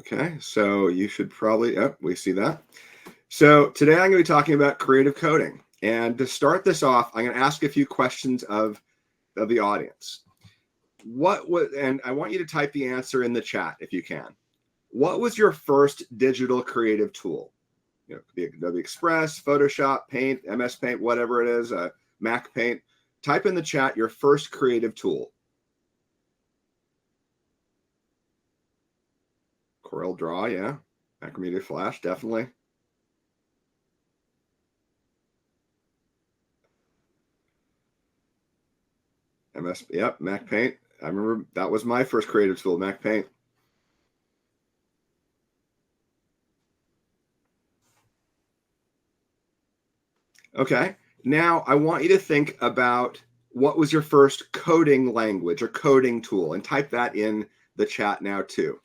Okay, so you should probably, yep, we see that. So today I'm going to be talking about creative coding. And to start this off, I'm going to ask a few questions of the audience. And I want you to type the answer in the chat if you can. What was your first digital creative tool? It could be Adobe Express, Photoshop, Paint, MS Paint, whatever it is, Mac Paint. Type in the chat your first creative tool. Corel Draw, yeah. Macromedia Flash, definitely. Yep, Mac Paint. I remember that was my first creative tool, Mac Paint. Okay, now I want you to think about what was your first coding language or coding tool, and type that in the chat now too.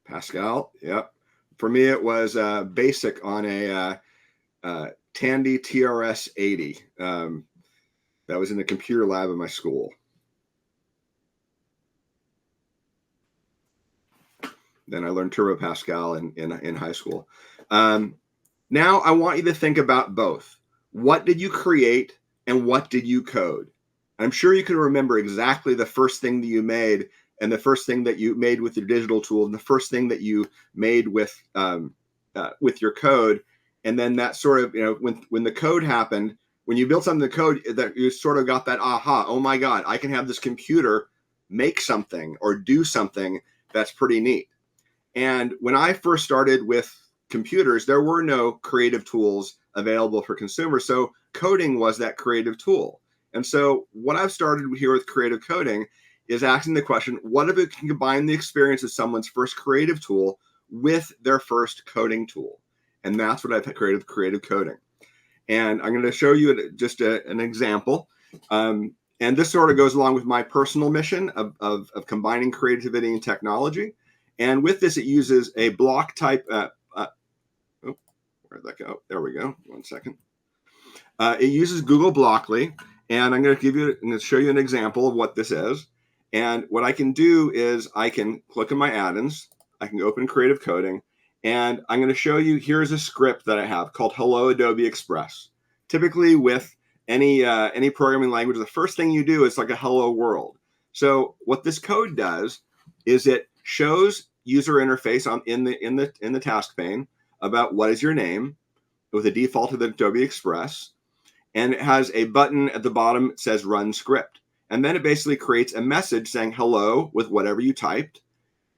Pascal, yep. For me, it was BASIC on a Tandy TRS 80. That was in the computer lab of my school. Then I learned Turbo Pascal in high school. Now I want you to think about both. What did you create and what did you code? I'm sure you can remember exactly the first thing that you made and the first thing that you made with your digital tool and the first thing that you made with your code. And then that sort of, when the code happened, when you built something in the code, that you sort of got that aha, oh my God, I can have this computer make something or do something that's pretty neat. And when I first started with computers, there were no creative tools available for consumers. So coding was that creative tool. And so what I've started here with creative coding is asking the question, what if it can combine the experience of someone's first creative tool with their first coding tool? And that's what I've created, creative coding. And I'm going to show you just an example. And this sort of goes along with my personal mission of combining creativity and technology. And with this, it uses a block type. Where'd that go? There we go. 1 second. It uses Google Blockly, and I'm going to show you an example of what this is. And what I can do is I can click on my add-ins. I can open Creative Coding, and I'm going to show you. Here's a script that I have called Hello Adobe Express. Typically, with any programming language, the first thing you do is like a hello world. So what this code does is it shows user interface in the task pane about what is your name with a default of the Adobe Express, and it has a button at the bottom that says Run Script, and then it basically creates a message saying hello with whatever you typed,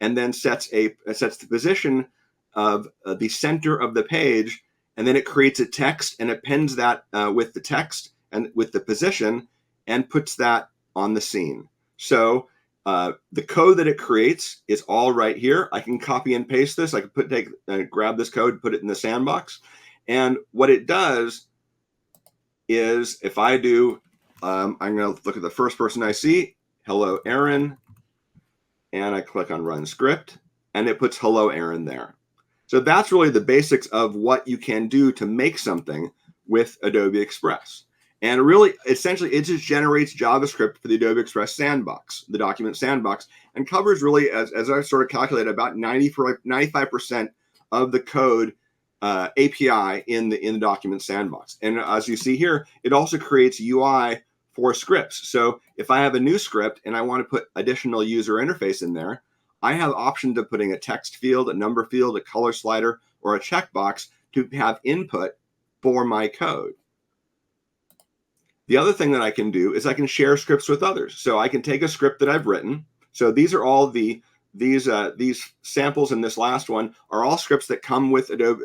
and then sets the position of the center of the page, and then it creates a text and appends that with the text and with the position and puts that on the scene. So the code that it creates is all right here. I can copy and paste this. I can grab this code, put it in the sandbox. And what it does is if I do, I'm going to look at the first person I see, hello, Aaron, and I click on Run Script, and it puts hello, Aaron there. So that's really the basics of what you can do to make something with Adobe Express. And really, essentially, it just generates JavaScript for the Adobe Express sandbox, the document sandbox, and covers really, as I sort of calculated, about 95% of the code API in the document sandbox. And as you see here, it also creates UI for scripts. So if I have a new script and I want to put additional user interface in there, I have options of putting a text field, a number field, a color slider, or a checkbox to have input for my code. The other thing that I can do is I can share scripts with others. So I can take a script that I've written. So these are all these samples in this last one are all scripts that come with Adobe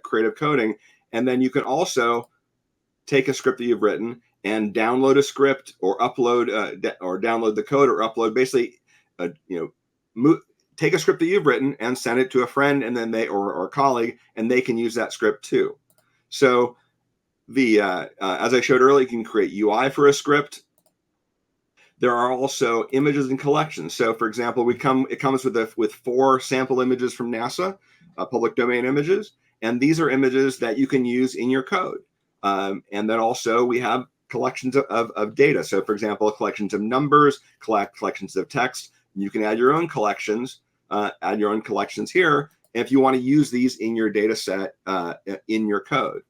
Creative Coding. And then you can also take a script that you've written and download a script or upload or download the code or upload take a script that you've written and send it to a friend, and then or a colleague, and they can use that script too. So as I showed earlier, you can create UI for a script. There are also images and collections. So, for example, it comes with 4 sample images from NASA, public domain images, and these are images that you can use in your code. And then also we have collections of data. So for example, collections of numbers, collections of text. You can add your own collections, here if you want to use these in your data set, in your code.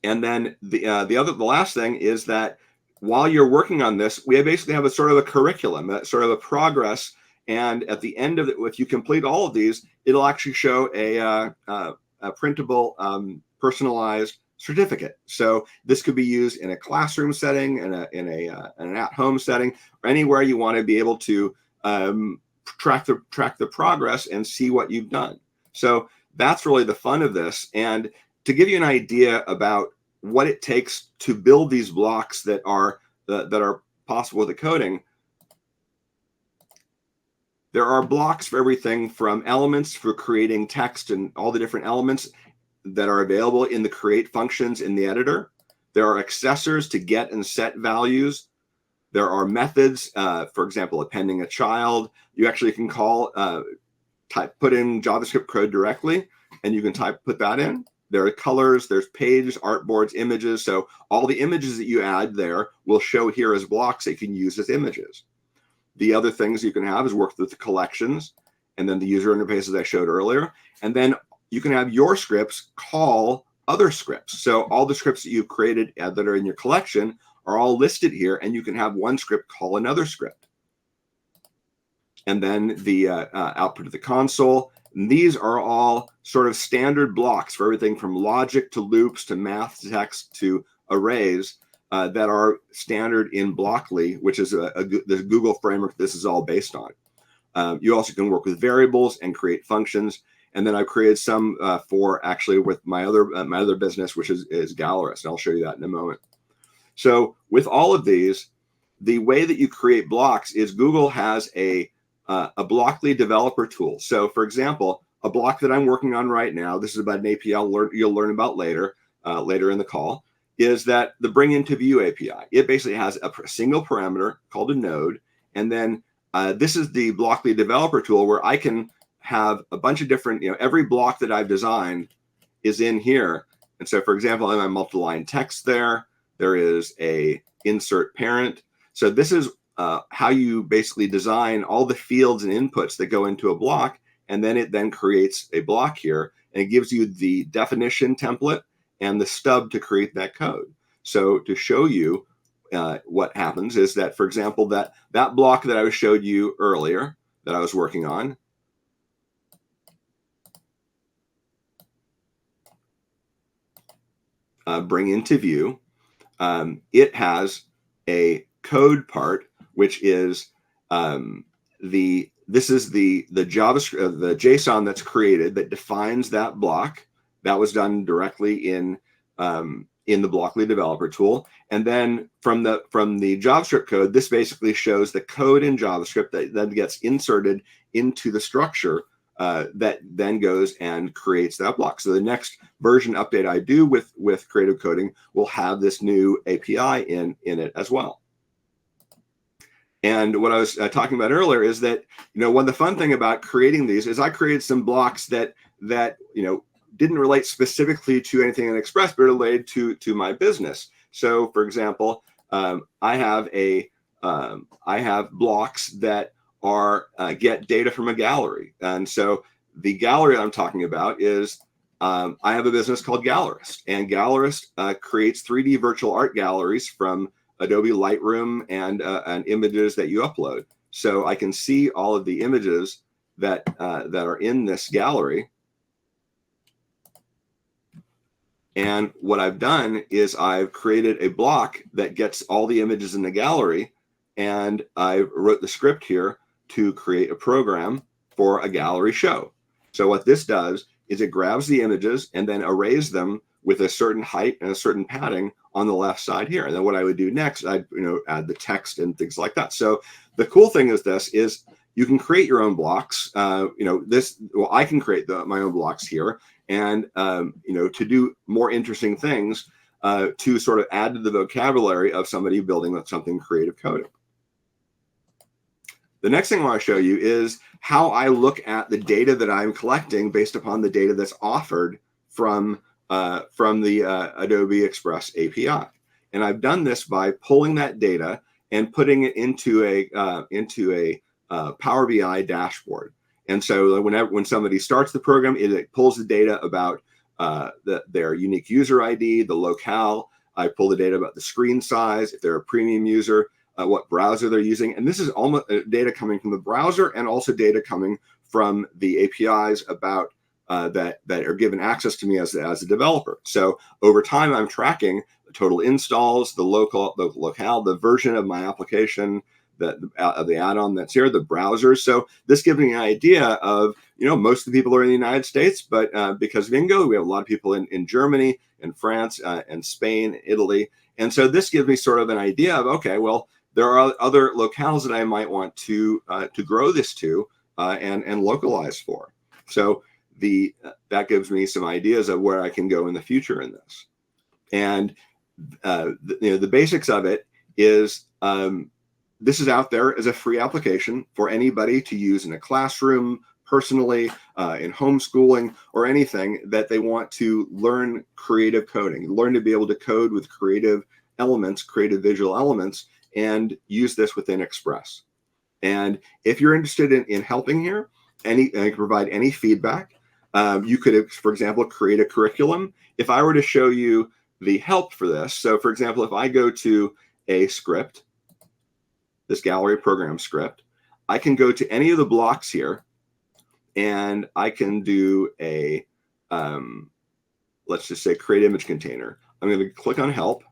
And then the last thing is that while you're working on this, we basically have a sort of a curriculum, a sort of a progress. And at the end of it, if you complete all of these, it'll actually show a printable, personalized certificate. So this could be used in a classroom setting, in an at-home setting, or anywhere you want to be able to track the progress and see what you've done. So that's really the fun of this. And to give you an idea about what it takes to build these blocks that are possible with the coding, there are blocks for everything from elements for creating text and all the different elements that are available in the create functions in the editor. There are accessors to get and set values. There are methods, for example, appending a child. You actually can call, put in JavaScript code directly, and you can put that in. There are colors, there's pages, artboards, images. So all the images that you add there will show here as blocks that you can use as images. The other things you can have is work with the collections, and then the user interfaces I showed earlier. And then you can have your scripts call other scripts. So all the scripts that you've created that are in your collection are all listed here, and you can have one script call another script. And then the output of the console. And these are all sort of standard blocks for everything from logic to loops to math to text to arrays that are standard in Blockly, which is the Google framework this is all based on. You also can work with variables and create functions. And then I've created some for actually with my other business, which is Gallerist. And I'll show you that in a moment. So with all of these, the way that you create blocks is Google has a Blockly developer tool. So for example, a block that I'm working on right now, this is about an API you'll learn about later in the call, is that the bring into view API. It basically has a single parameter called a node. And then this is the Blockly developer tool where I can have a bunch of different, every block that I've designed is in here. And so for example, in my multi-line text there is a insert parent. So this is how you basically design all the fields and inputs that go into a block. And then it then creates a block here, and it gives you the definition template and the stub to create that code. So to show you what happens is that, for example, that block that I showed you earlier that I was working on, bring into view, it has a code part, which is this is the JavaScript, the JSON that's created that defines that block. That was done directly in the Blockly developer tool. And then from the JavaScript code, this basically shows the code in JavaScript that then gets inserted into the structure that then goes and creates that block. So the next version update I do with creative coding will have this new API in it as well. And what I was talking about earlier is that, one of the fun thing about creating these is I created some blocks that didn't relate specifically to anything in Express, but related to my business. So for example, I have blocks that are get data from a gallery. And so the gallery I'm talking about is I have a business called Gallerist, and Gallerist creates 3D virtual art galleries from Adobe Lightroom and images that you upload. So I can see all of the images that are in this gallery. And what I've done is I've created a block that gets all the images in the gallery, and I wrote the script here to create a program for a gallery show. So what this does is it grabs the images and then arrays them with a certain height and a certain padding on the left side here. And then what I would do next, I'd add the text and things like that. So the cool thing is you can create your own blocks. I can create my own blocks here, and to do more interesting things to sort of add to the vocabulary of somebody building something creative coding. The next thing I want to show you is how I look at the data that I'm collecting based upon the data that's offered from from the Adobe Express API. And I've done this by pulling that data and putting it into a Power BI dashboard. And so when somebody starts the program, it pulls the data about their unique user ID, the locale. I pull the data about the screen size, if they're a premium user, what browser they're using. And this is almost data coming from the browser and also data coming from the APIs about that are given access to me as a developer. So over time, I'm tracking the total installs, the locale, the version of my application, the add-on that's here, the browsers. So this gives me an idea of, most of the people are in the United States, but because of Ingo, we have a lot of people in Germany and France and Spain, Italy. And so this gives me sort of an idea of, okay, well, there are other locales that I might want to grow this to and localize for. So that gives me some ideas of where I can go in the future in this. And the basics of it is this is out there as a free application for anybody to use in a classroom, personally, in homeschooling, or anything that they want to learn creative coding, learn to be able to code with creative elements, creative visual elements, and use this within Express. And if you're interested in helping here, I can provide any feedback. You could, for example, create a curriculum. If I were to show you the help for this, so for example, if I go to a script, this gallery program script, I can go to any of the blocks here and I can do a, let's just say create image container. I'm going to click on help.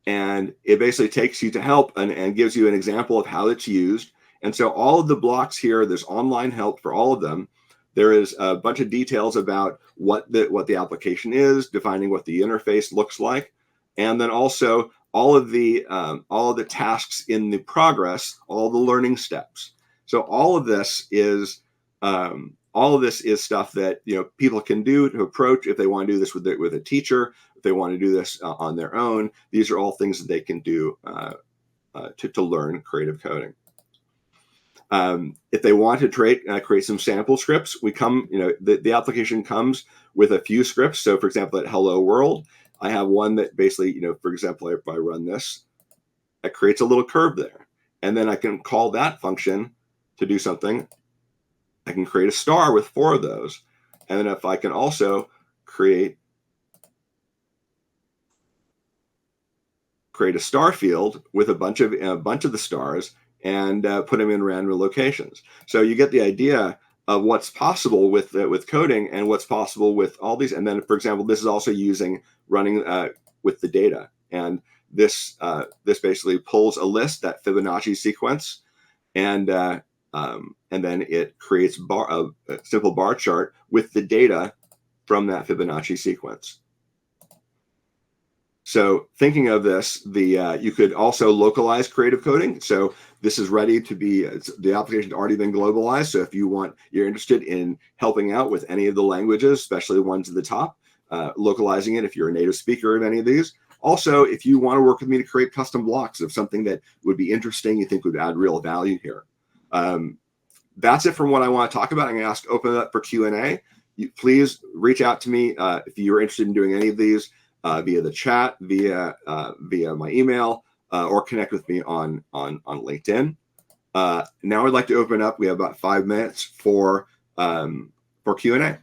And it basically takes you to help and gives you an example of how it's used. And so all of the blocks here, there's online help for all of them. There is a bunch of details about what the application is, defining what the interface looks like, and then also all of the tasks in the progress, all the learning steps. So all of this is stuff that people can do to approach if they want to do this with a teacher, if they want to do this on their own. These are all things that they can do to learn creative coding. If they want to create some sample scripts, the application comes with a few scripts. So for example, at Hello World, I have one that basically, for example, if I run this, it creates a little curve there. And then I can call that function to do something. I can create a star with 4 of those. And then if I can also create a star field with a bunch of the stars and put them in random locations. So you get the idea of what's possible with coding and what's possible with all these. And then, for example, this is also running with the data. And this basically pulls a list, that Fibonacci sequence, and then it creates a simple bar chart with the data from that Fibonacci sequence. So thinking of this, you could also localize creative coding. So this is ready to be, the application's already been globalized. So if you're interested in helping out with any of the languages, especially the ones at the top, localizing it if you're a native speaker of any of these. Also, if you want to work with me to create custom blocks of something that would be interesting, you think would add real value here. That's it from what I want to talk about. I'm going to open it up for Q&A. Please reach out to me if you're interested in doing any of these via the chat, via my email, or connect with me on LinkedIn. Now I'd like to open up. We have about 5 minutes for Q&A.